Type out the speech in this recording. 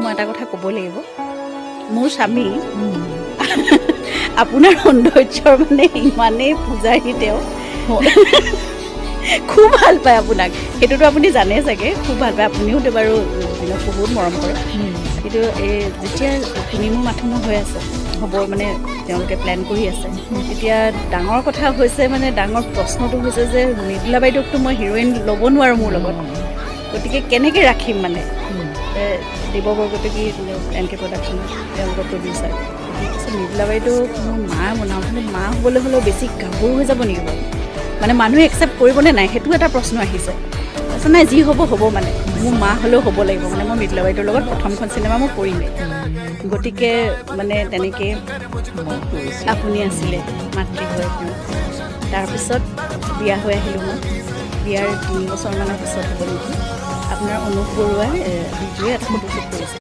মই এটা কথা ক'ব লাগিব, মোৰ স্বামী আপোনাৰ সৌন্দৰ্যৰ মানে ইমানেই পূজাৰী, তেওঁ খুব ভাল পায় আপোনাক, সেইটোতো আপুনি জানে চাগে, খুব ভাল পায়। আপুনিওতো বাৰু দিনক বহুত মৰম কৰে। কিন্তু যেতিয়া তিনিমুৰ মাথোমুৰ হৈ আছে হ'ব, মানে তেওঁলোকে প্লেন কৰি আছে, এতিয়া ডাঙৰ কথা হৈছে, মানে ডাঙৰ প্ৰশ্নটো হৈছে যে মৃদুলা বাইদেউকতো মই হিৰ'ইন ল'ব নোৱাৰোঁ মোৰ লগত, গতিকে কেনেকৈ ৰাখিম মানে। দেৱবৰগতী এন কে প্ৰডাকশ্যন, তেওঁলোকৰ প্ৰডিউচাৰ কৈছে মৃদুলা বাইদেউ মোৰ মা বনাওঁ, কিন্তু মা হ'বলৈ হ'লেও বেছি গাভৰু হৈ যাব নেকি বাৰু, মানে মানুহে একচেপ্ট কৰিবনে নাই, সেইটো এটা প্ৰশ্ন আহিছে। তাৰপিছত নাই, যি হ'ব হ'ব, মানে মোৰ মা হ'লেও হ'ব লাগিব, মানে মই মৃদুলা বাইদেউৰ লগত প্ৰথমখন চিনেমা মই কৰিমেই, গতিকে মানে তেনেকৈ আপুনি আছিলে মাতৃ হৈ। তাৰপিছত বিয়া হৈ আহিলোঁ মই, বিয়াৰ 3 বছৰমানৰ পিছত হ'ব নেকি, আপোনাৰ অনুপ বৰুৱাই বিজুৱে এটা ফটোশ্বুট কৰিছে।